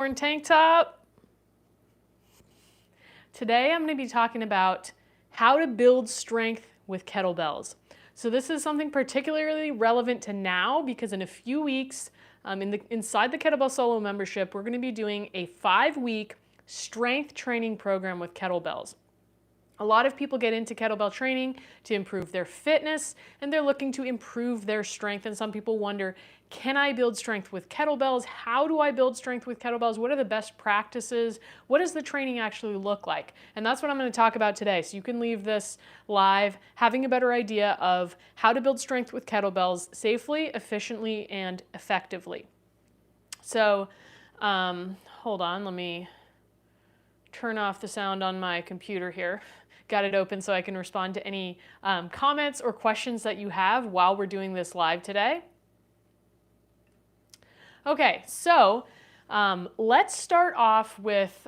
Torn tank top. Today I'm going to be talking about how to build strength with kettlebells. So this is something particularly relevant to now because in a few weeks, inside the Kettlebell Solo membership, we're going to be doing a 5-week strength training program with kettlebells. A lot of people get into kettlebell training to improve their fitness, and they're looking to improve their strength. And some people wonder, can I build strength with kettlebells? How do I build strength with kettlebells? What are the best practices? What does the training actually look like? And that's what I'm going to talk about today. So you can leave this live having a better idea of how to build strength with kettlebells safely, efficiently, and effectively. So hold on, let me turn off the sound on my computer here. Got it open so I can respond to any comments or questions that you have while we're doing this live today. Okay, so let's start off with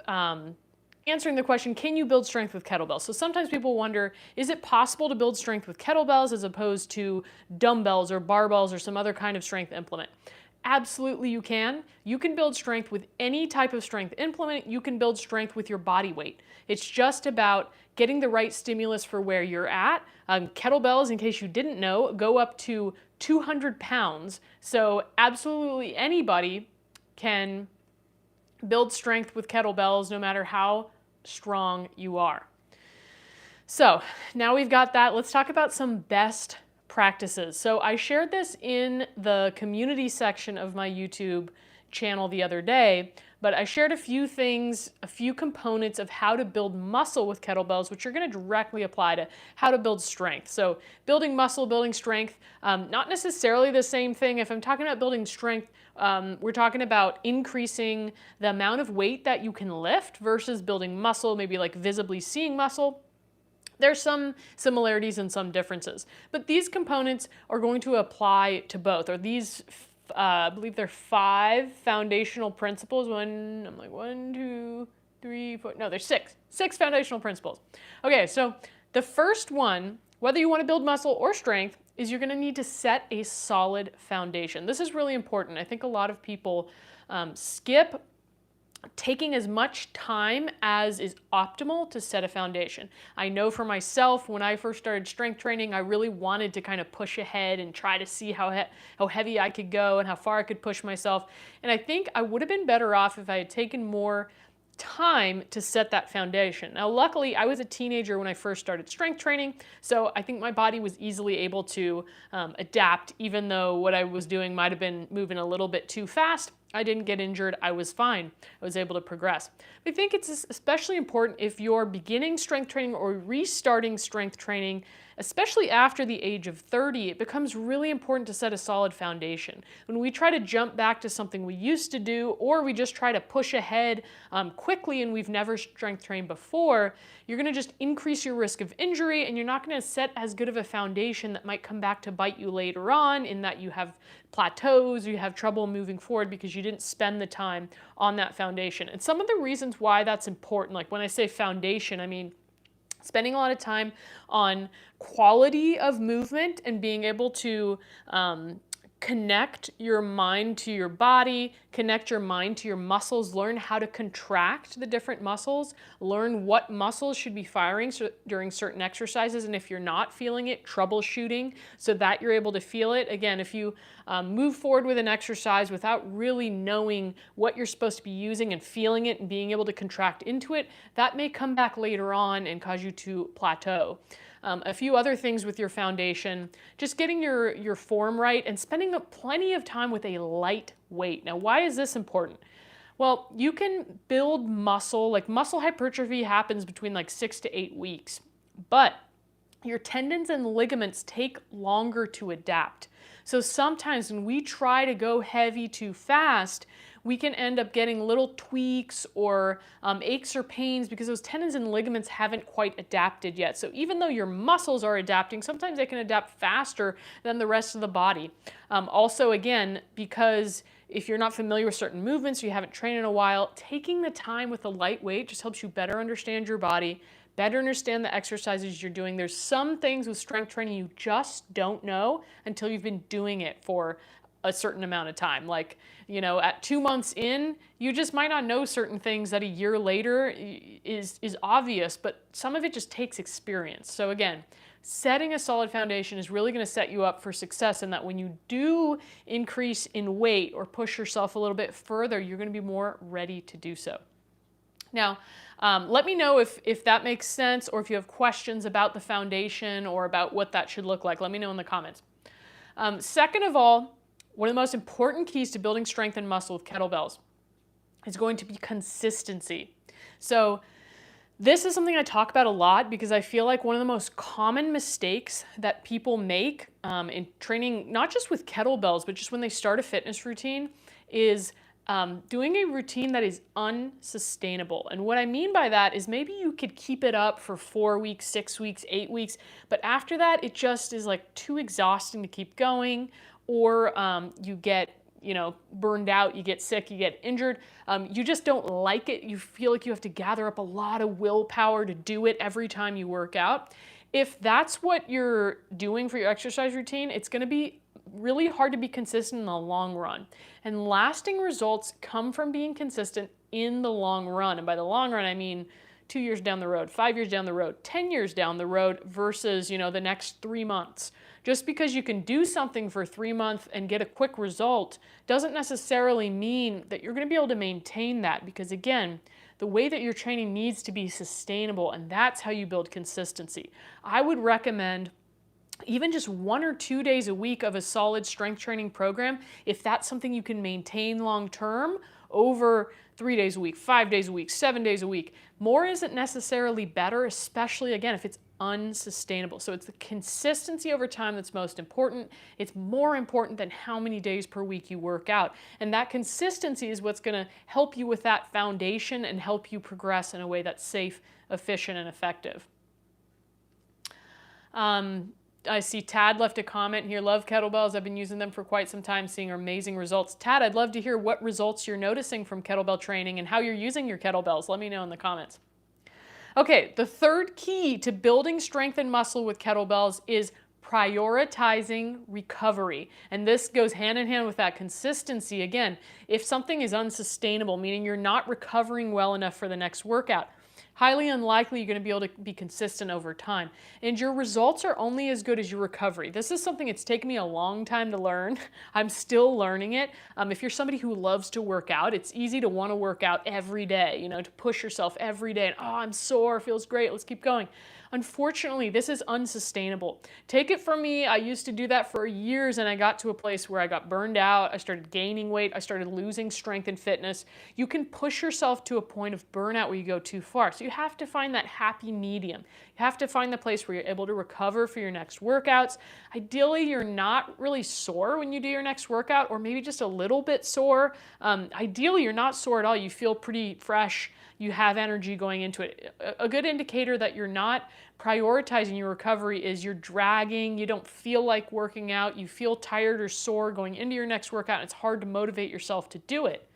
answering the question, can you build strength with kettlebells? So sometimes people wonder, is it possible to build strength with kettlebells as opposed to dumbbells or barbells or some other kind of strength implement? Absolutely you can. You can build strength with any type of strength implement. You can build strength with your body weight. It's just about getting the right stimulus for where you're at. Kettlebells, in case you didn't know, go up to 200 pounds. So absolutely anybody can build strength with kettlebells no matter how strong you are. So now we've got that, let's talk about some best practices. So I shared this in the community section of my YouTube channel the other day, but I shared a few things, a few components of how to build muscle with kettlebells, which are going to directly apply to how to build strength. So building muscle, building strength, not necessarily the same thing. If I'm talking about building strength, we're talking about increasing the amount of weight that you can lift versus building muscle, maybe like visibly seeing muscle. There's some similarities and some differences, but these components are going to apply to both, or these, I believe they're 5 foundational principles. I'm like 1, 2, 3, 4, no, there's 6 foundational principles. Okay, so the first one, whether you want to build muscle or strength, is you're going to need to set a solid foundation. This is really important. I think a lot of people skip taking as much time as is optimal to set a foundation. I know for myself, when I first started strength training, I really wanted to kind of push ahead and try to see how heavy I could go and how far I could push myself. And I think I would have been better off if I had taken more time to set that foundation. Now, luckily, I was a teenager when I first started strength training, so I think my body was easily able to adapt, even though what I was doing might have been moving a little bit too fast. I didn't get injured. I was fine. I was able to progress. I think it's especially important if you're beginning strength training or restarting strength training, especially after the age of 30, it becomes really important to set a solid foundation. When we try to jump back to something we used to do, or we just try to push ahead quickly and we've never strength trained before, you're going to just increase your risk of injury, and you're not going to set as good of a foundation that might come back to bite you later on, in that you have plateaus or you have trouble moving forward because you didn't spend the time on that foundation. And some of the reasons why that's important, like when I say foundation, I mean spending a lot of time on quality of movement and being able to connect your mind to your body, connect your mind to your muscles, learn how to contract the different muscles, learn what muscles should be firing during certain exercises, and if you're not feeling it, troubleshooting so that you're able to feel it. Again, if you move forward with an exercise without really knowing what you're supposed to be using and feeling it and being able to contract into it, that may come back later on and cause you to plateau. A few other things with your foundation, just getting your form right and spending plenty of time with a light weight. Now, why is this important? Well, you can build muscle, like muscle hypertrophy happens between like 6 to 8 weeks, but your tendons and ligaments take longer to adapt. So sometimes when we try to go heavy too fast, we can end up getting little tweaks or aches or pains because those tendons and ligaments haven't quite adapted yet. So even though your muscles are adapting, sometimes they can adapt faster than the rest of the body. Also, again, because if you're not familiar with certain movements, or you haven't trained in a while, taking the time with a light weight just helps you better understand your body, better understand the exercises you're doing. There's some things with strength training you just don't know until you've been doing it for a certain amount of time. Like, at 2 months in, you just might not know certain things that a year later is obvious, but some of it just takes experience. So again, setting a solid foundation is really going to set you up for success, and that when you do increase in weight or push yourself a little bit further, you're going to be more ready to do so. Now, let me know if that makes sense, or if you have questions about the foundation or about what that should look like. Let me know in the comments. Second of all, one of the most important keys to building strength and muscle with kettlebells is going to be consistency. So this is something I talk about a lot because I feel like one of the most common mistakes that people make in training, not just with kettlebells, but just when they start a fitness routine, is doing a routine that is unsustainable. And what I mean by that is maybe you could keep it up for 4 weeks, 6 weeks, 8 weeks, but after that, it just is like too exhausting to keep going, or you get burned out, you get sick, you get injured. You just don't like it. You feel like you have to gather up a lot of willpower to do it every time you work out. If that's what you're doing for your exercise routine, it's going to be really hard to be consistent in the long run. And lasting results come from being consistent in the long run. And by the long run, I mean 2 years down the road, 5 years down the road, 10 years down the road versus, the next 3 months. Just because you can do something for 3 months and get a quick result doesn't necessarily mean that you're going to be able to maintain that, because again, the way that you're training needs to be sustainable, and that's how you build consistency. I would recommend even just 1 or 2 days a week of a solid strength training program, if that's something you can maintain long term, over 3 days a week, 5 days a week, 7 days a week. More isn't necessarily better, especially again, if it's unsustainable. So it's the consistency over time that's most important. It's more important than how many days per week you work out. And that consistency is what's going to help you with that foundation and help you progress in a way that's safe, efficient, and effective. I see Tad left a comment here. Love kettlebells. I've been using them for quite some time, seeing amazing results. Tad, I'd love to hear what results you're noticing from kettlebell training and how you're using your kettlebells. Let me know in the comments. Okay, the third key to building strength and muscle with kettlebells is prioritizing recovery. And this goes hand in hand with that consistency. Again, if something is unsustainable, meaning you're not recovering well enough for the next workout, highly unlikely you're going to be able to be consistent over time. And your results are only as good as your recovery. This is something it's taken me a long time to learn. I'm still learning it. If you're somebody who loves to work out, it's easy to want to work out every day, to push yourself every day. And, oh, I'm sore, feels great, let's keep going. Unfortunately, this is unsustainable. Take it from me, I used to do that for years, and I got to a place where I got burned out, I started gaining weight, I started losing strength and fitness. You can push yourself to a point of burnout where you go too far. So you have to find that happy medium. You have to find the place where you're able to recover for your next workouts. Ideally, you're not really sore when you do your next workout, or maybe just a little bit sore. Ideally, you're not sore at all. You feel pretty fresh. You have energy going into it. A good indicator that you're not prioritizing your recovery is you're dragging, you don't feel like working out, you feel tired or sore going into your next workout, and it's hard to motivate yourself to do it.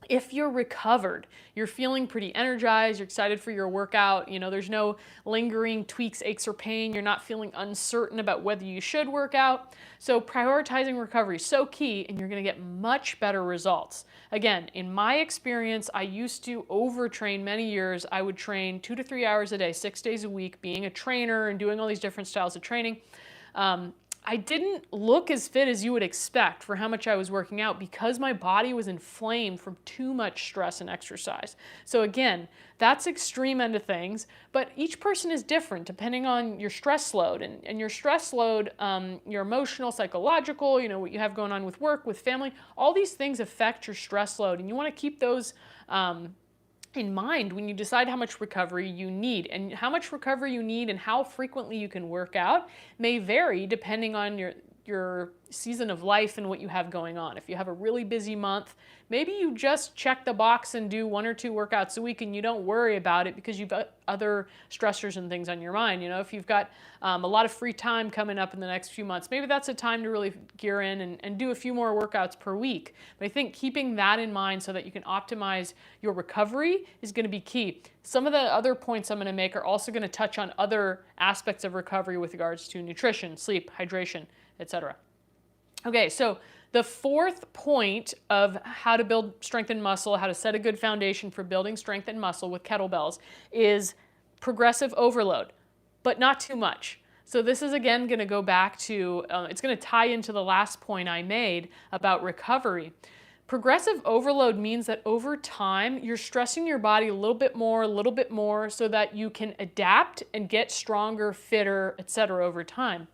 If you're recovered, you're feeling pretty energized, you're excited for your workout, there's no lingering tweaks, aches, or pain, you're not feeling uncertain about whether you should work out. So prioritizing recovery is so key, and you're going to get much better results. Again, in my experience, I used to overtrain many years. I would train 2 to 3 hours a day, 6 days a week, being a trainer and doing all these different styles of training. I didn't look as fit as you would expect for how much I was working out because my body was inflamed from too much stress and exercise. So again, that's extreme end of things, but each person is different depending on your stress load. And your stress load, your emotional, psychological, what you have going on with work, with family, all these things affect your stress load, and you want to keep those in mind when you decide how much recovery you need. And how much recovery you need and how frequently you can work out may vary depending on your season of life and what you have going on. If you have a really busy month, maybe you just check the box and do 1 or 2 workouts a week and you don't worry about it because you've got other stressors and things on your mind. If you've got a lot of free time coming up in the next few months, maybe that's a time to really gear in and do a few more workouts per week. But I think keeping that in mind so that you can optimize your recovery is going to be key. Some of the other points I'm going to make are also going to touch on other aspects of recovery with regards to nutrition, sleep, hydration, etc. Okay, so The fourth point of how to build strength and muscle, how to set a good foundation for building strength and muscle with kettlebells is progressive overload, but not too much. So this is again going to go back to, it's going to tie into the last point I made about recovery. Progressive overload means that over time, you're stressing your body a little bit more so that you can adapt and get stronger, fitter, etc. over time.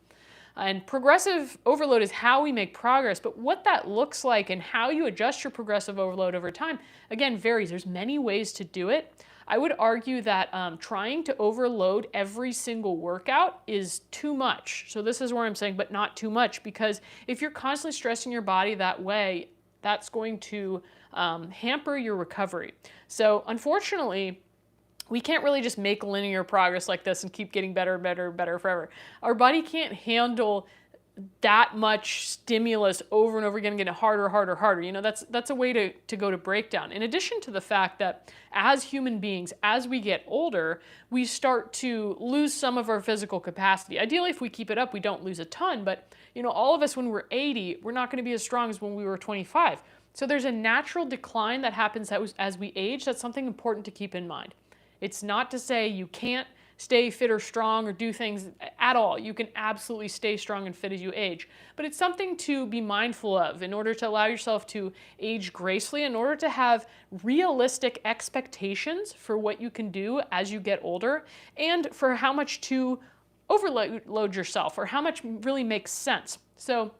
And progressive overload is how we make progress, but what that looks like and how you adjust your progressive overload over time, again, varies. There's many ways to do it. I would argue that trying to overload every single workout is too much. So this is where I'm saying, but not too much, because if you're constantly stressing your body that way, that's going to hamper your recovery. So unfortunately, we can't really just make linear progress like this and keep getting better, better, better forever. Our body can't handle that much stimulus over and over again, getting harder, harder, harder. You know, that's a way to go to breakdown. In addition to the fact that as human beings, as we get older, we start to lose some of our physical capacity. Ideally, if we keep it up, we don't lose a ton, but you know, all of us when we're 80, we're not going to be as strong as when we were 25. So there's a natural decline that happens as we age. That's something important to keep in mind. It's not to say you can't stay fit or strong or do things at all. You can absolutely stay strong and fit as you age. But it's something to be mindful of in order to allow yourself to age gracefully, in order to have realistic expectations for what you can do as you get older and for how much to overload yourself or how much really makes sense. So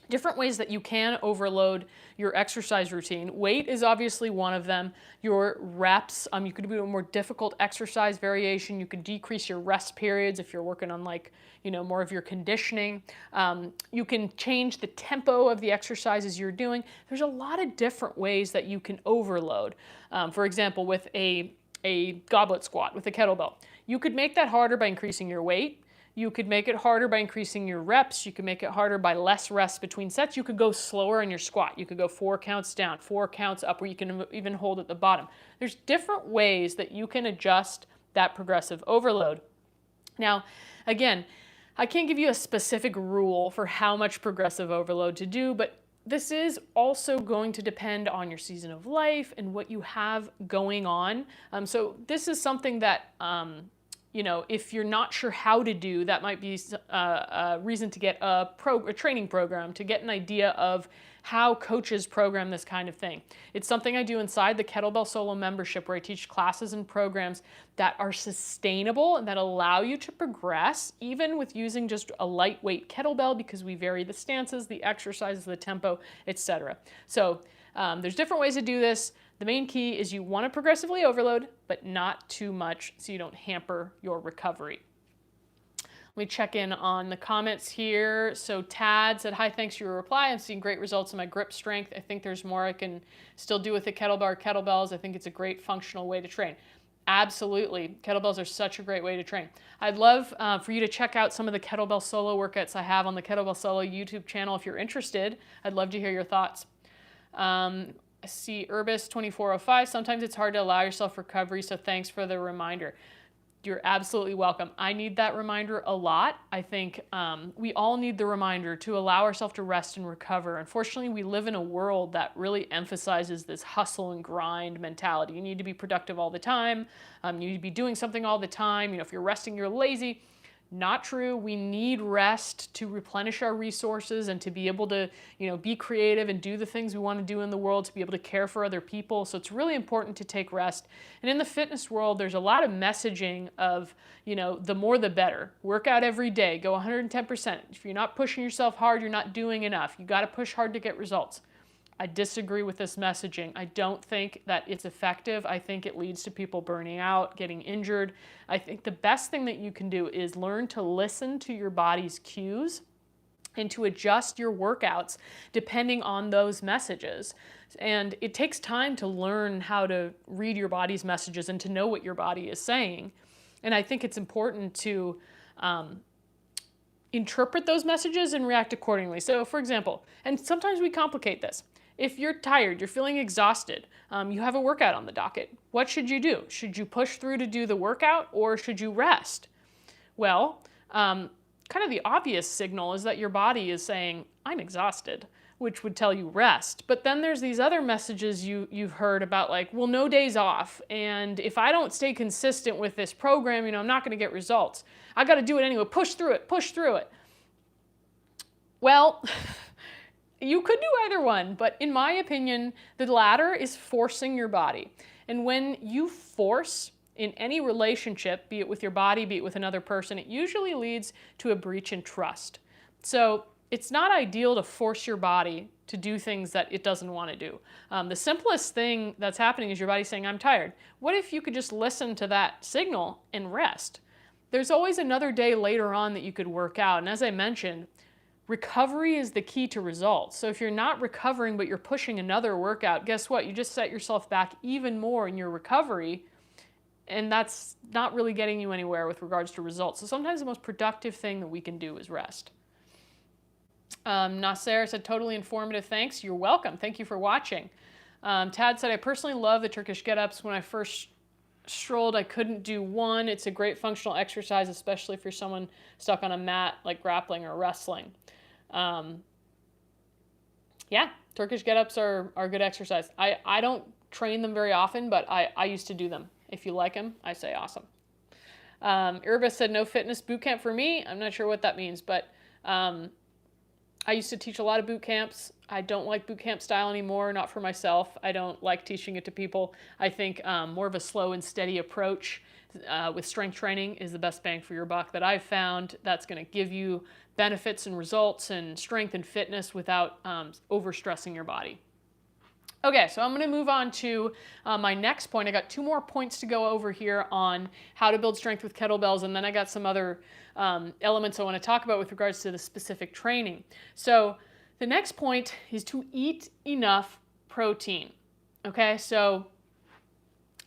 different ways that you can overload your exercise routine. Weight is obviously one of them. Your reps, you could do a more difficult exercise variation. You could decrease your rest periods if you're working on more of your conditioning. You can change the tempo of the exercises you're doing. There's a lot of different ways that you can overload. For example, with a goblet squat with a kettlebell, you could make that harder by increasing your weight. You could make it harder by increasing your reps. You could make it harder by less rests between sets. You could go slower in your squat. You could go 4 counts down, 4 counts up, where you can even hold at the bottom. There's different ways that you can adjust that progressive overload. Now, again, I can't give you a specific rule for how much progressive overload to do, but this is also going to depend on your season of life and what you have going on. So this is something that if you're not sure how to do, that might be a reason to get a training program, to get an idea of how coaches program this kind of thing. It's something I do inside the Kettlebell Solo membership, where I teach classes and programs that are sustainable and that allow you to progress, even with using just a lightweight kettlebell, because we vary the stances, the exercises, the tempo, etc. So there's different ways to do this. The main key is you want to progressively overload, but not too much so you don't hamper your recovery. Let me check in on the comments here. So Tad said, hi, thanks for your reply. I'm seeing great results in my grip strength. I think there's more I can still do with the kettlebell or kettlebells. I think it's a great functional way to train. Absolutely. Kettlebells are such a great way to train. I'd love for you to check out some of the Kettlebell Solo workouts I have on the Kettlebell Solo YouTube channel if you're interested. I'd love to hear your thoughts. I see Urbis 2405. Sometimes it's hard to allow yourself recovery, so thanks for the reminder. You're absolutely welcome. I need that reminder a lot. I think we all need the reminder to allow ourselves to rest and recover. Unfortunately, we live in a world that really emphasizes this hustle and grind mentality. You need to be productive all the time. You need to be doing something all the time. If you're resting, you're lazy. Not true. We need rest to replenish our resources and to be able to, be creative and do the things we want to do in the world, to be able to care for other people. So it's really important to take rest. And in the fitness world, there's a lot of messaging of, the more the better. Work out every day. Go 110%. If you're not pushing yourself hard, you're not doing enough. You got to push hard to get results. I disagree with this messaging. I don't think that it's effective. I think it leads to people burning out, getting injured. I think the best thing that you can do is learn to listen to your body's cues and to adjust your workouts depending on those messages. And it takes time to learn how to read your body's messages and to know what your body is saying. And I think it's important to interpret those messages and react accordingly. So for example, and sometimes we complicate this. If you're tired, you're feeling exhausted, you have a workout on the docket, what should you do? Should you push through to do the workout, or should you rest? Well, kind of the obvious signal is that your body is saying, I'm exhausted. which would tell you rest. But then there's these other messages you've heard about, like, well, no days off. And if I don't stay consistent with this program, I'm not going to get results. I got to do it anyway. Push through it, push through it. Well, you could do either one, but in my opinion, the latter is forcing your body. And when you force in any relationship, be it with your body, be it with another person, it usually leads to a breach in trust. So it's not ideal to force your body to do things that it doesn't want to do. The simplest thing that's happening is your body saying, I'm tired. What if you could just listen to that signal and rest? There's always another day later on that you could work out. And as I mentioned, recovery is the key to results. So if you're not recovering, but you're pushing another workout, guess what? You just set yourself back even more in your recovery, and that's not really getting you anywhere with regards to results. So sometimes the most productive thing that we can do is rest. Nasser said, totally informative, thanks. You're welcome. Thank you for watching. Tad said, I personally love the Turkish get-ups. When I first strolled, I couldn't do one. It's a great functional exercise, especially if you're someone stuck on a mat like grappling or wrestling. Yeah, Turkish get-ups are good exercise. I don't train them very often, but I used to do them. If you like them, I say awesome. Irba said, no fitness boot camp for me. I'm not sure what that means, but I used to teach a lot of boot camps. I don't like boot camp style anymore, not for myself. I don't like teaching it to people. I think more of a slow and steady approach with strength training is the best bang for your buck that I've found. That's going to give you benefits and results and strength and fitness without overstressing your body. Okay, so I'm going to move on to my next point. I got 2 more points to go over here on how to build strength with kettlebells, and then I got some other elements I want to talk about with regards to the specific training. So the next point is to eat enough protein. Okay, so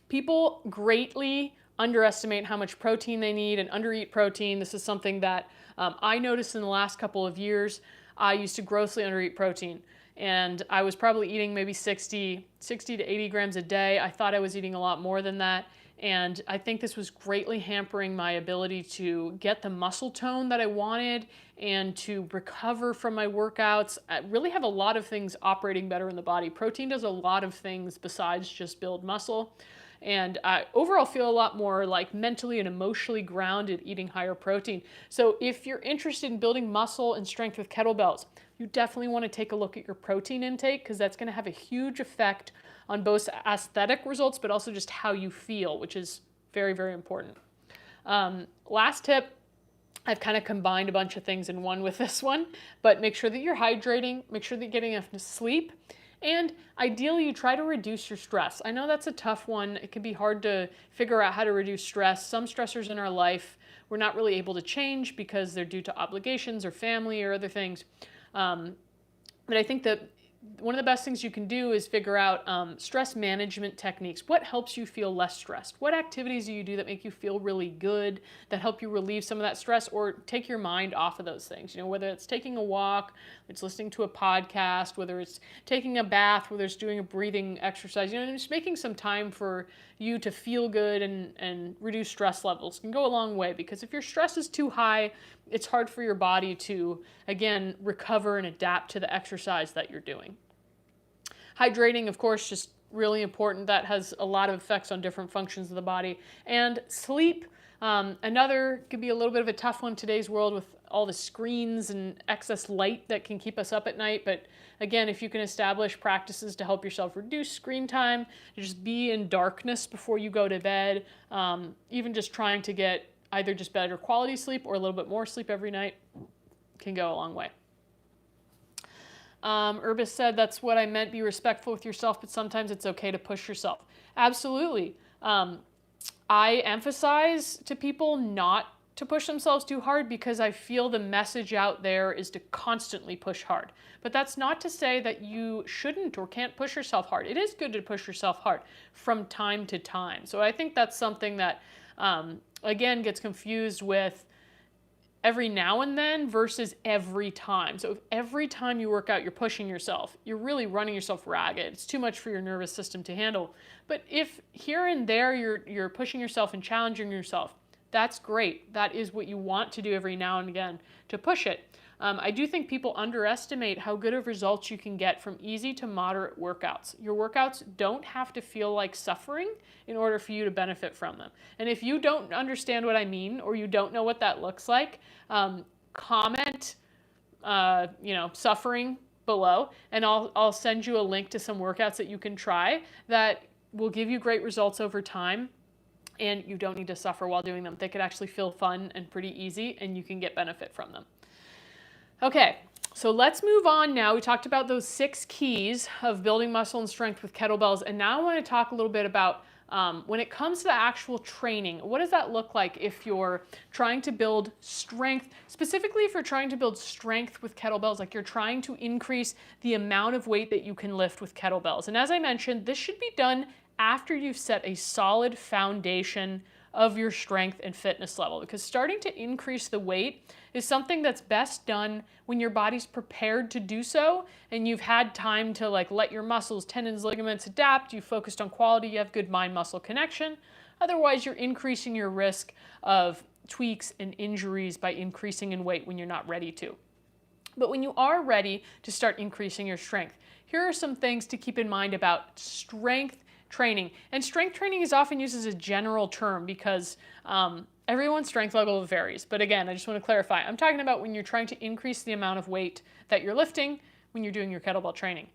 people greatly underestimate how much protein they need and undereat protein. This is something that I noticed in the last couple of years. I used to grossly undereat protein, and I was probably eating maybe 60 to 80 grams a day. I thought I was eating a lot more than that, and I think this was greatly hampering my ability to get the muscle tone that I wanted and to recover from my workouts. I really have a lot of things operating better in the body. Protein does a lot of things besides just build muscle. And I overall feel a lot more like mentally and emotionally grounded eating higher protein. So if you're interested in building muscle and strength with kettlebells, you definitely want to take a look at your protein intake, because that's going to have a huge effect on both aesthetic results, but also just how you feel, which is very, very important. Last tip, I've kind of combined a bunch of things in one with this one, but make sure that you're hydrating, make sure that you're getting enough sleep, and ideally you try to reduce your stress. I know that's a tough one. It can be hard to figure out how to reduce stress. Some stressors in our life we're not really able to change because they're due to obligations or family or other things. But I think that one of the best things you can do is figure out stress management techniques. What helps you feel less stressed? What activities do you do that make you feel really good, that help you relieve some of that stress or take your mind off of those things? You know, whether it's taking a walk, it's listening to a podcast, whether it's taking a bath, whether it's doing a breathing exercise, you know, just making some time for you to feel good and reduce stress levels can go a long way, because if your stress is too high, it's hard for your body to, again, recover and adapt to the exercise that you're doing. Hydrating, of course, just really important. That has a lot of effects on different functions of the body. And sleep, another could be a little bit of a tough one in today's world with all the screens and excess light that can keep us up at night. But again, if you can establish practices to help yourself reduce screen time, just be in darkness before you go to bed, even just trying to get either just better quality sleep or a little bit more sleep every night can go a long way. Urbis said, that's what I meant, be respectful with yourself, but sometimes it's okay to push yourself. Absolutely. I emphasize to people not to push themselves too hard because I feel the message out there is to constantly push hard. But that's not to say that you shouldn't or can't push yourself hard. It is good to push yourself hard from time to time. So I think that's something that, again, gets confused with every now and then versus every time. So if every time you work out, you're pushing yourself, you're really running yourself ragged. It's too much for your nervous system to handle. But if here and there you're pushing yourself and challenging yourself, that's great. That is what you want to do every now and again to push it. I do think people underestimate how good of results you can get from easy to moderate workouts. Your workouts don't have to feel like suffering in order for you to benefit from them. And if you don't understand what I mean, or you don't know what that looks like, comment, suffering below, and I'll send you a link to some workouts that you can try that will give you great results over time, and you don't need to suffer while doing them. They could actually feel fun and pretty easy, and you can get benefit from them. Okay, so let's move on now. We talked about those 6 keys of building muscle and strength with kettlebells, and now I want to talk a little bit about when it comes to the actual training. What does that look like if you're trying to build strength, specifically if you're trying to build strength with kettlebells, like you're trying to increase the amount of weight that you can lift with kettlebells. And as I mentioned, this should be done after you've set a solid foundation of your strength and fitness level, because starting to increase the weight is something that's best done when your body's prepared to do so and you've had time to let your muscles, tendons, ligaments adapt, you focused on quality, you have good mind-muscle connection. Otherwise, you're increasing your risk of tweaks and injuries by increasing in weight when you're not ready to. But when you are ready to start increasing your strength, here are some things to keep in mind about strength training. And strength training is often used as a general term because everyone's strength level varies. But again, I just want to clarify, I'm talking about when you're trying to increase the amount of weight that you're lifting when you're doing your kettlebell training.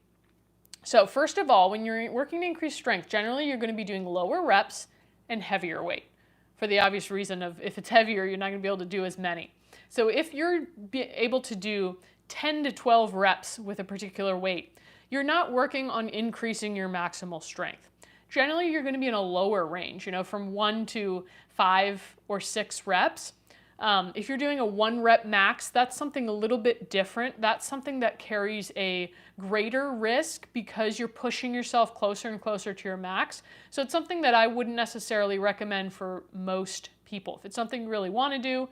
So first of all, when you're working to increase strength, generally you're going to be doing lower reps and heavier weight, for the obvious reason of if it's heavier, you're not going to be able to do as many. So if you're able to do 10 to 12 reps with a particular weight, you're not working on increasing your maximal strength. Generally, you're going to be in a lower range, from 1 to 5 or 6 reps. If you're doing a 1 rep max, that's something a little bit different. That's something that carries a greater risk because you're pushing yourself closer and closer to your max. So it's something that I wouldn't necessarily recommend for most people. If it's something you really want to do,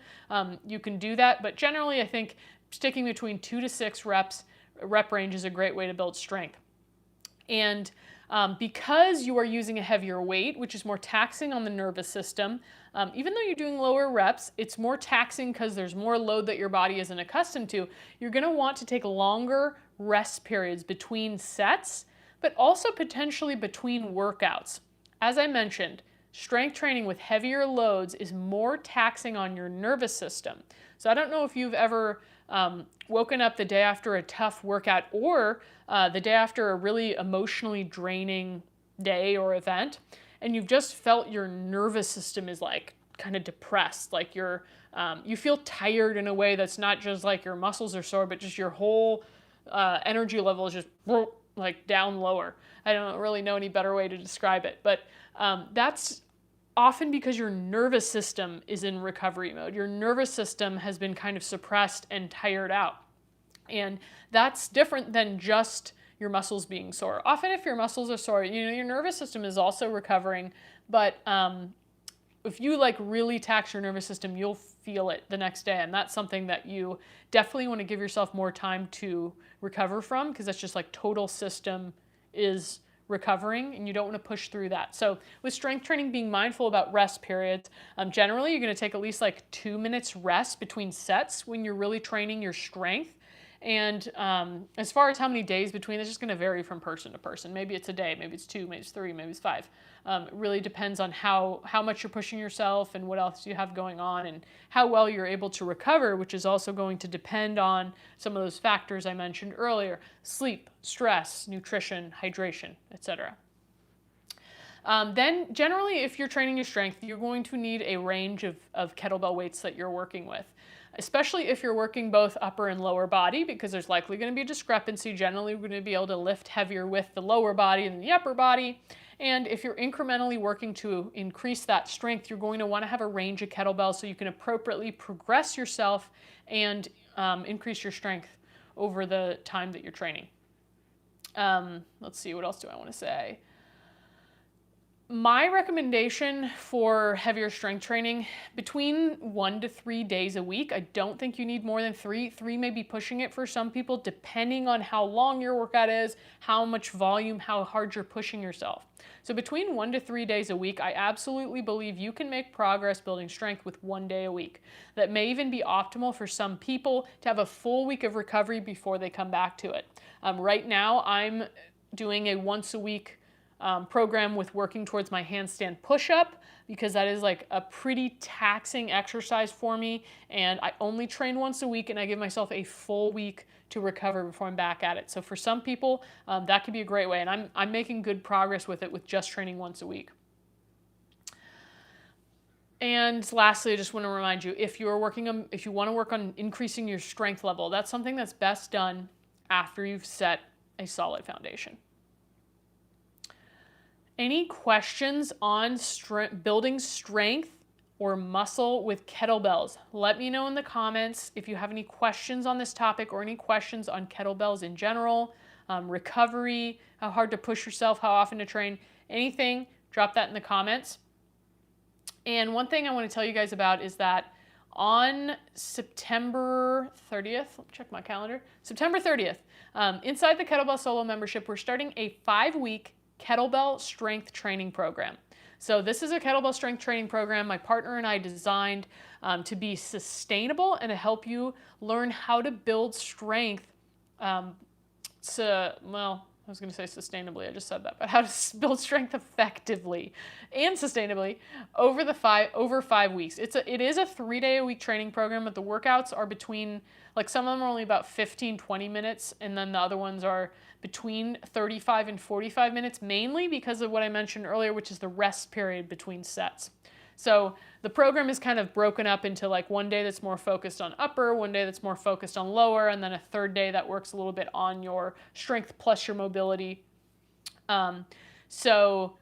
you can do that. But generally, I think sticking between 2 to 6 rep range is a great way to build strength. And because you are using a heavier weight, which is more taxing on the nervous system, even though you're doing lower reps, it's more taxing because there's more load that your body isn't accustomed to. You're going to want to take longer rest periods between sets, but also potentially between workouts. As I mentioned, strength training with heavier loads is more taxing on your nervous system. So I don't know if you've ever woken up the day after a tough workout or the day after a really emotionally draining day or event, and you've just felt your nervous system is kind of depressed, you feel tired in a way that's not just your muscles are sore, but just your whole energy level is just down lower. I don't really know any better way to describe it, but that's often because your nervous system is in recovery mode. Your nervous system has been kind of suppressed and tired out. And that's different than just your muscles being sore. Often if your muscles are sore, your nervous system is also recovering, but if you really tax your nervous system, you'll feel it the next day. And that's something that you definitely want to give yourself more time to recover from, because that's just total system is recovering and you don't want to push through that. So with strength training, being mindful about rest periods, generally you're going to take at least 2 minutes rest between sets when you're really training your strength. And as far as how many days between, it's just going to vary from person to person. Maybe it's a day, maybe it's 2, maybe it's 3, maybe it's 5. It really depends on how much you're pushing yourself and what else you have going on and how well you're able to recover, which is also going to depend on some of those factors I mentioned earlier: sleep, stress, nutrition, hydration, etc. Then generally, if you're training your strength, you're going to need a range of kettlebell weights that you're working with, especially if you're working both upper and lower body, because there's likely going to be a discrepancy. Generally, we're going to be able to lift heavier with the lower body than the upper body. And if you're incrementally working to increase that strength, you're going to want to have a range of kettlebells so you can appropriately progress yourself and increase your strength over the time that you're training. Let's see, what else do I want to say? My recommendation for heavier strength training, between 1 to 3 days a week. I don't think you need more than 3. 3 may be pushing it for some people, depending on how long your workout is, how much volume, how hard you're pushing yourself. So between 1 to 3 days a week, I absolutely believe you can make progress building strength with 1 day a week. That may even be optimal for some people to have a full week of recovery before they come back to it. Right now, I'm doing a once a week program with working towards my handstand push-up, because that is like a pretty taxing exercise for me, and I only train once a week and I give myself a full week to recover before I'm back at it. So for some people, that could be a great way, and I'm making good progress with it with just training once a week. And lastly, I just want to remind you, if you want to work on increasing your strength level, that's something that's best done after you've set a solid foundation. Any questions on building strength or muscle with kettlebells? Let me know in the comments if you have any questions on this topic or any questions on kettlebells in general, recovery, how hard to push yourself, how often to train, anything, drop that in the comments. And one thing I want to tell you guys about is that on September 30th, let me check my calendar, September 30th, inside the Kettlebell Solo membership, we're starting a 5-week Kettlebell strength training program. So this is a kettlebell strength training program my partner and I designed to be sustainable and to help you learn how to build strength I was going to say sustainably, I just said that, but how to build strength effectively and sustainably over 5 weeks. It is a 3-day-a-week training program, but the workouts are between, like some of them are only about 15-20 minutes, and then the other ones are between 35 and 45 minutes, mainly because of what I mentioned earlier, which is the rest period between sets. So the program is kind of broken up into like one day that's more focused on upper, one day that's more focused on lower, and then a third day that works a little bit on your strength plus your mobility. So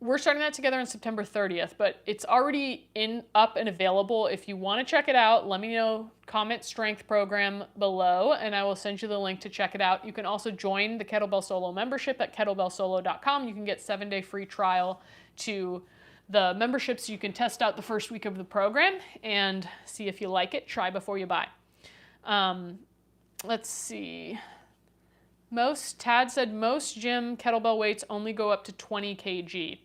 we're starting that together on September 30th, but it's already up and available. If you want to check it out, let me know, comment strength program below, and I will send you the link to check it out. You can also join the Kettlebell Solo membership at kettlebellsolo.com. You can get 7-day free trial to the membership, so you can test out the first week of the program and see if you like it. Try before you buy. Let's see. Tad said most gym kettlebell weights only go up to 20 kg.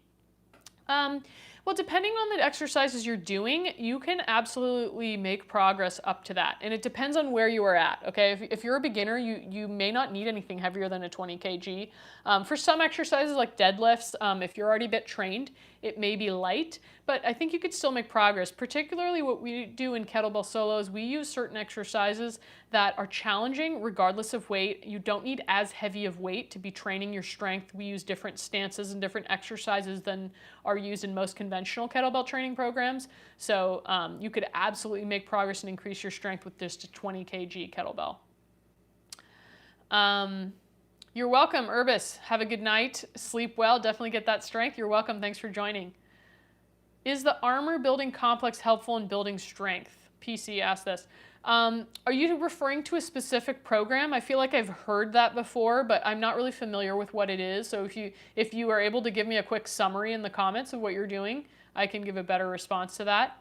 Well, depending on the exercises you're doing, you can absolutely make progress up to that. And it depends on where you are at, okay? If you're a beginner, you may not need anything heavier than a 20 kg. For some exercises like deadlifts, if you're already a bit trained, it may be light, but I think you could still make progress. Particularly what we do in Kettlebell Solos, we use certain exercises that are challenging regardless of weight. You don't need as heavy of weight to be training your strength. We use different stances and different exercises than are used in most conventional kettlebell training programs. So you could absolutely make progress and increase your strength with just a 20 kg kettlebell. You're welcome, Urbis. Have a good night. Sleep well. Definitely get that strength. You're welcome. Thanks for joining. Is the armor building complex helpful in building strength? PC asked this. Are you referring to a specific program? I feel like I've heard that before, but I'm not really familiar with what it is. So if you are able to give me a quick summary in the comments of what you're doing, I can give a better response to that.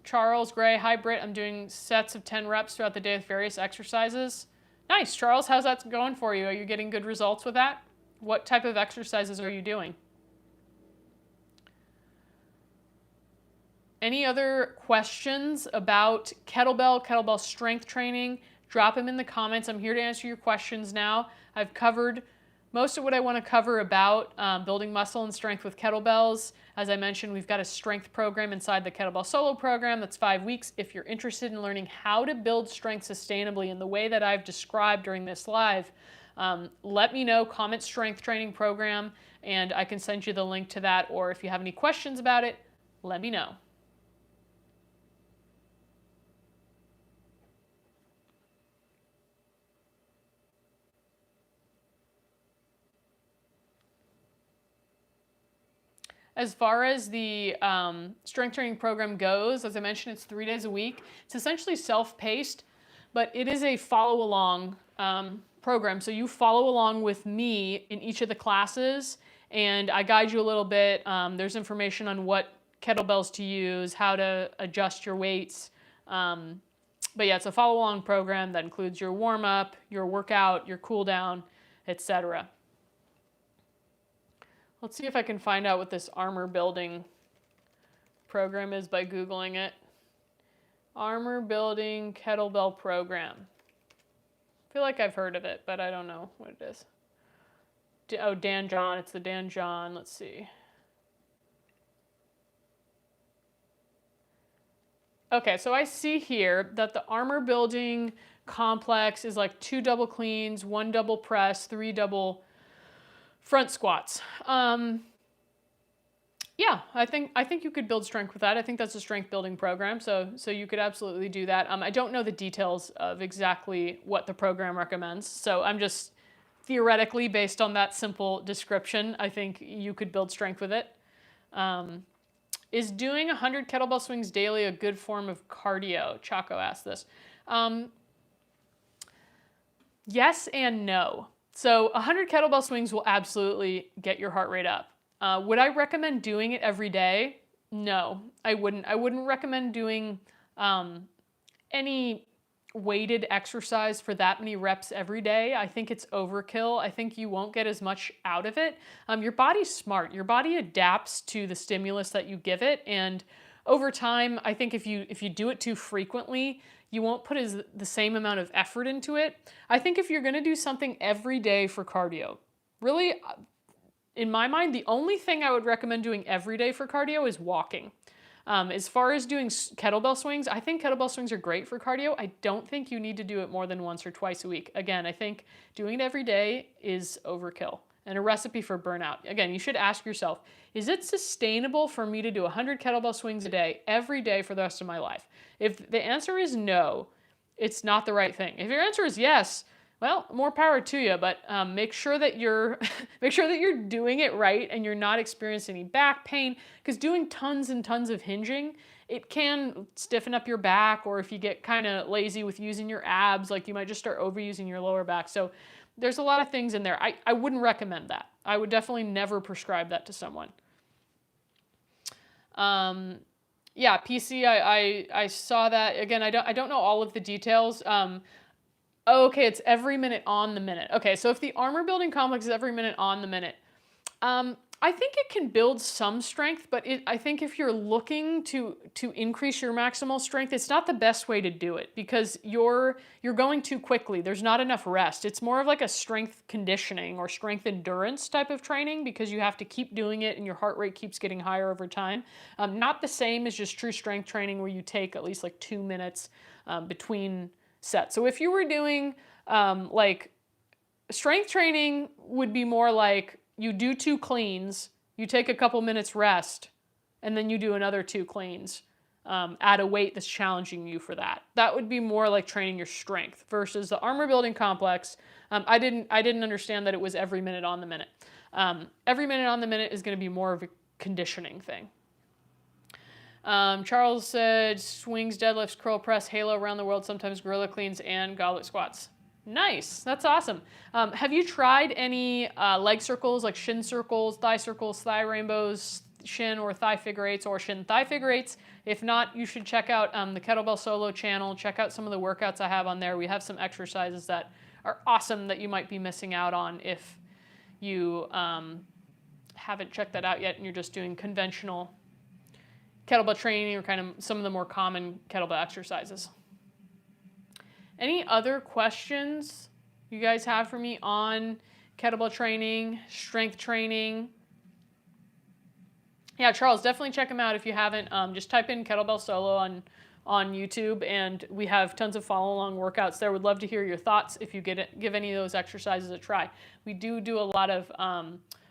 Charles Gray, hi Britt. I'm doing sets of 10 reps throughout the day with various exercises. Nice, Charles. How's that going for you? Are you getting good results with that? What type of exercises are you doing? Any other questions about kettlebell strength training? Drop them in the comments. I'm here to answer your questions now. I've covered most of what I want to cover about building muscle and strength with kettlebells. As I mentioned, we've got a strength program inside the Kettlebell Solo program that's 5 weeks. If you're interested in learning how to build strength sustainably in the way that I've described during this live, let me know, comment strength training program, and I can send you the link to that. Or if you have any questions about it, let me know. As far as the strength training program goes, as I mentioned, it's 3 days a week. It's essentially self-paced, but it is a follow-along program. So you follow along with me in each of the classes, and I guide you a little bit. There's information on what kettlebells to use, how to adjust your weights. But yeah, it's a follow-along program that includes your warm-up, your workout, your cool-down, etc. Let's see if I can find out what this armor building program is by Googling it. Armor building kettlebell program. I feel like I've heard of it, but I don't know what it is. Oh, Dan John. It's the Dan John. Let's see. Okay, so I see here that the armor building complex is like 2 double cleans, 1 double press, 3 double front squats. Yeah, I think you could build strength with that. I think that's a strength building program, so you could absolutely do that. I don't know the details of exactly what the program recommends, so I'm just theoretically, based on that simple description, I think you could build strength with it. Is doing 100 kettlebell swings daily a good form of cardio? Chaco asked this. Yes and no. So 100 kettlebell swings will absolutely get your heart rate up. Would I recommend doing it every day? No, I wouldn't. I wouldn't recommend doing any weighted exercise for that many reps every day. I think it's overkill. I think you won't get as much out of it. Your body's smart. Your body adapts to the stimulus that you give it, and over time, I think if you do it too frequently, you won't put the same amount of effort into it. I think if you're going to do something every day for cardio, really, in my mind, the only thing I would recommend doing every day for cardio is walking. As far as doing kettlebell swings, I think kettlebell swings are great for cardio. I don't think you need to do it more than once or twice a week. Again, I think doing it every day is overkill and a recipe for burnout. Again, you should ask yourself, is it sustainable for me to do 100 kettlebell swings a day every day for the rest of my life? If the answer is no, it's not the right thing. If your answer is yes, well, more power to you, but make sure that you're doing it right and you're not experiencing any back pain, because doing tons and tons of hinging, it can stiffen up your back, or if you get kind of lazy with using your abs, like you might just start overusing your lower back. So there's a lot of things in there. I wouldn't recommend that. I would definitely never prescribe that to someone. Yeah, PC, I saw that. Again, I don't know all of the details. Oh, okay, it's every minute on the minute. Okay, so if the armor building complex is every minute on the minute, I think it can build some strength, but I think if you're looking to increase your maximal strength, it's not the best way to do it, because you're going too quickly. There's not enough rest. It's more of like a strength conditioning or strength endurance type of training, because you have to keep doing it and your heart rate keeps getting higher over time. Not the same as just true strength training where you take at least like 2 minutes between sets. So if you were doing like strength training, would be more like you do 2 cleans, you take a couple minutes rest, and then you do another 2 cleans at a weight that's challenging you for that. That would be more like training your strength versus the armor building complex. I didn't understand that it was every minute on the minute. Every minute on the minute is going to be more of a conditioning thing. Charles said swings, deadlifts, curl press, halo around the world, sometimes gorilla cleans and goblet squats. Nice, that's awesome. Have you tried any leg circles, like shin circles, thigh rainbows, shin or thigh figure eights, or shin thigh figure eights? If not, you should check out the Kettlebell Solo channel. Check out some of the workouts I have on there. We have some exercises that are awesome that you might be missing out on if you haven't checked that out yet and you're just doing conventional kettlebell training or kind of some of the more common kettlebell exercises. Any other questions you guys have for me on kettlebell training, strength training? Yeah, Charles, definitely check them out if you haven't. Just type in Kettlebell Solo on YouTube, and we have tons of follow-along workouts there. Would love to hear your thoughts if you give any of those exercises a try. We do a lot of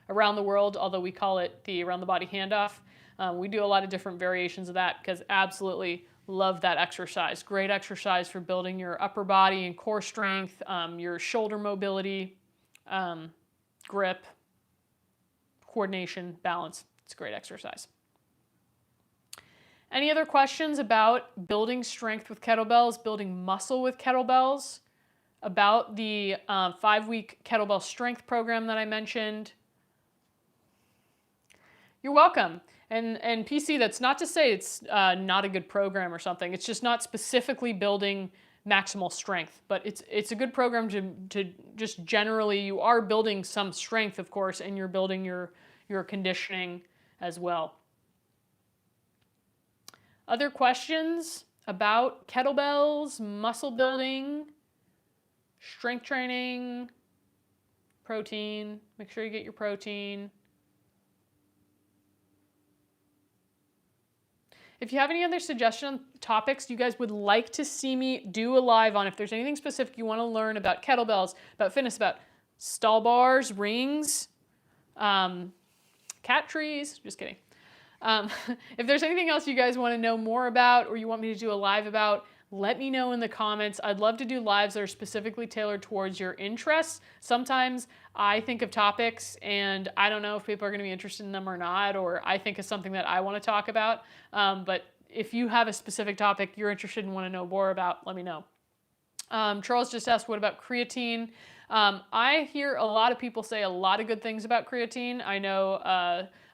around the world, although we call it the around the body handoff. We do a lot of different variations of that because absolutely love that exercise. Great exercise for building your upper body and core strength, your shoulder mobility, grip, coordination, balance. It's a great exercise. Any other questions about building strength with kettlebells, building muscle with kettlebells, about the 5-week kettlebell strength program that I mentioned? You're welcome. And PC, that's not to say it's not a good program or something. It's just not specifically building maximal strength, but it's a good program to just generally, you are building some strength, of course, and you're building your conditioning as well. Other questions about kettlebells, muscle building, strength training, protein? Make sure you get your protein. If you have any other suggestion topics you guys would like to see me do a live on, if there's anything specific you want to learn about kettlebells, about fitness, about stall bars, rings, cat trees, just kidding. If there's anything else you guys want to know more about or you want me to do a live about, let me know in the comments. I'd love to do lives that are specifically tailored towards your interests. Sometimes I think of topics and I don't know if people are going to be interested in them or not, or I think of something that I want to talk about. But if you have a specific topic you're interested and want to know more about, let me know. Charles just asked, what about creatine? I hear a lot of people say a lot of good things about creatine. I know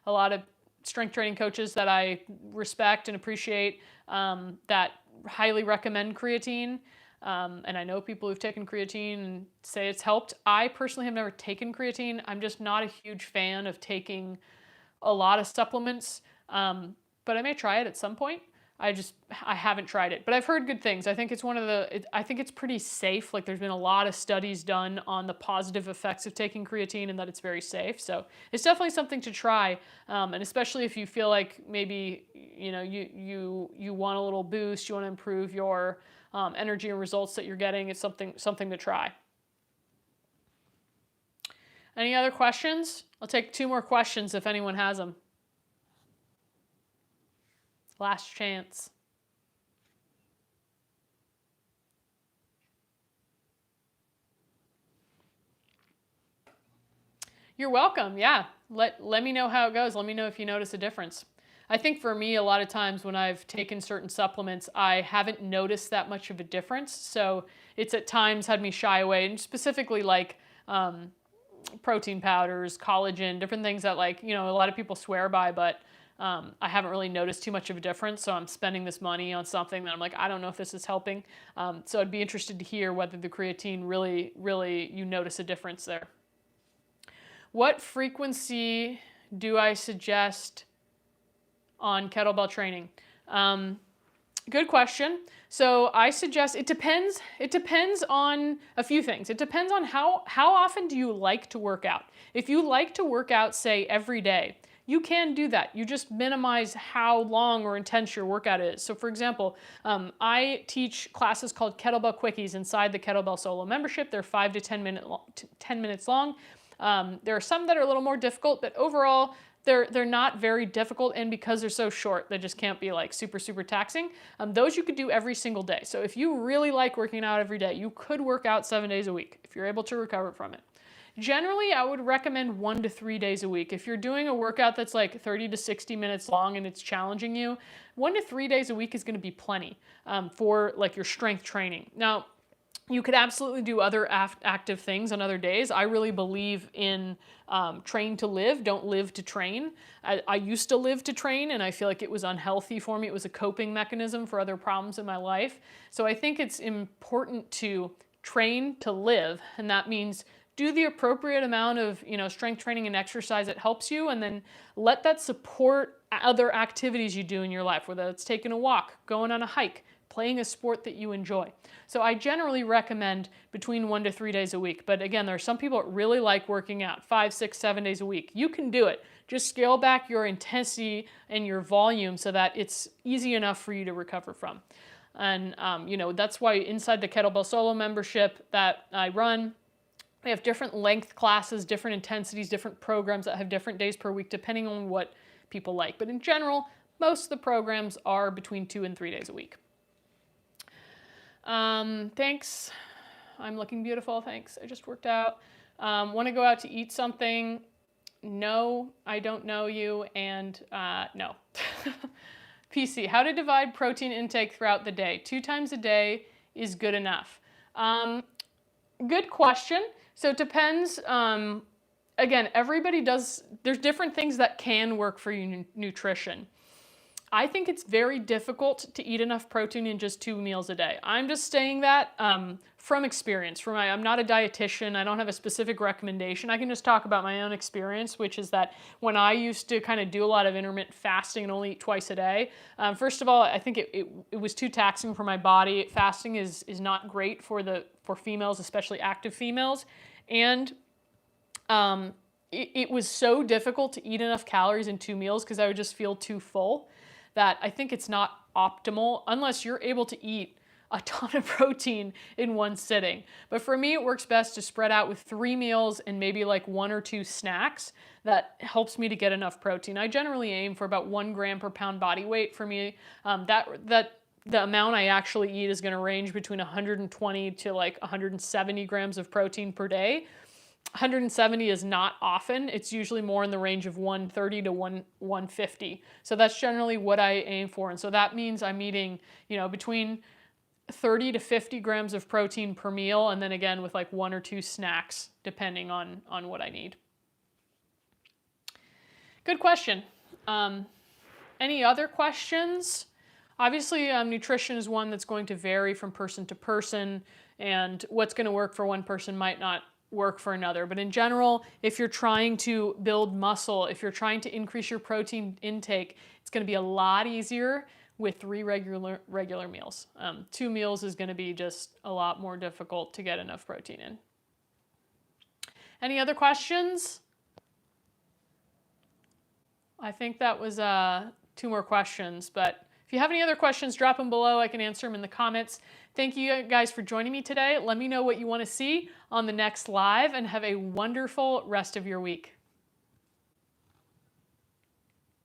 a lot of strength training coaches that I respect and appreciate that highly recommend creatine. And I know people who've taken creatine and say it's helped. I personally have never taken creatine. I'm just not a huge fan of taking a lot of supplements, but I may try it at some point. I haven't tried it, but I've heard good things. I think it's I think it's pretty safe. Like there's been a lot of studies done on the positive effects of taking creatine and that it's very safe. So it's definitely something to try. And especially if you feel like maybe, you want a little boost, you want to improve your energy and results that you're getting, it's something to try. Any other questions? I'll take 2 more questions if anyone has them. Last chance. You're welcome. Yeah. Let me know how it goes. Let me know if you notice a difference. I think for me, a lot of times when I've taken certain supplements, I haven't noticed that much of a difference. So it's at times had me shy away, and specifically like protein powders, collagen, different things that a lot of people swear by, but I haven't really noticed too much of a difference, so I'm spending this money on something that I'm like, I don't know if this is helping. So I'd be interested to hear whether the creatine really you notice a difference there. What frequency do I suggest on kettlebell training? Good question. So I suggest, it depends on a few things. It depends on how often do you like to work out. If you like to work out, say, every day, you can do that. You just minimize how long or intense your workout is. So for example, I teach classes called Kettlebell Quickies inside the Kettlebell Solo membership. They're 5 to 10 minutes long. There are some that are a little more difficult, but overall, they're not very difficult, and because they're so short, they just can't be like super taxing. Those you could do every single day. So if you really like working out every day, you could work out 7 days a week if you're able to recover from it. Generally, I would recommend 1 to 3 days a week. If you're doing a workout that's like 30 to 60 minutes long and it's challenging you, 1 to 3 days a week is going to be plenty for like your strength training. Now, you could absolutely do other active things on other days. I really believe in train to live, don't live to train. I used to live to train, and I feel like it was unhealthy for me. It was a coping mechanism for other problems in my life. So I think it's important to train to live, and that means do the appropriate amount of strength training and exercise that helps you, and then let that support other activities you do in your life, whether it's taking a walk, going on a hike, playing a sport that you enjoy. So I generally recommend between 1 to 3 days a week. But again, there are some people that really like working out 5, 6, 7 days a week. You can do it. Just scale back your intensity and your volume so that it's easy enough for you to recover from. And that's why inside the Kettlebell Solo membership that I run, we have different length classes, different intensities, different programs that have different days per week depending on what people like. But in general, most of the programs are between 2 and 3 days a week. Thanks. I'm looking beautiful. Thanks. I just worked out. Want to go out to eat something? No, I don't know you. And no. PC, how to divide protein intake throughout the day? 2 times a day is good enough. Good question. So it depends. again, everybody does, there's different things that can work for your nutrition. I think it's very difficult to eat enough protein in just 2 meals a day. I'm just saying that from experience. I'm not a dietitian. I don't have a specific recommendation. I can just talk about my own experience, which is that when I used to kind of do a lot of intermittent fasting and only eat twice a day, first of all, I think it was too taxing for my body. Fasting is not great for females, especially active females. And it was so difficult to eat enough calories in 2 meals because I would just feel too full, that I think it's not optimal unless you're able to eat a ton of protein in one sitting. But for me, it works best to spread out with 3 meals and maybe like 1 or 2 snacks. That helps me to get enough protein. I generally aim for about 1 gram per pound body weight. For me, the amount I actually eat is going to range between 120 to like 170 grams of protein per day. 170 is not often. It's usually more in the range of 130 to 150. So that's generally what I aim for. And so that means I'm eating, between 30 to 50 grams of protein per meal, and then again with like 1 or 2 snacks, depending on what I need. Good question. Any other questions? Obviously, nutrition is one that's going to vary from person to person, and what's going to work for one person might not work for another. But in general, if you're trying to build muscle, if you're trying to increase your protein intake, it's going to be a lot easier with 3 regular meals. 2 meals is going to be just a lot more difficult to get enough protein in. Any other questions? I think that was 2 more questions, but if you have any other questions, drop them below. I can answer them in the comments. Thank you guys for joining me today. Let me know what you want to see on the next live, and have a wonderful rest of your week.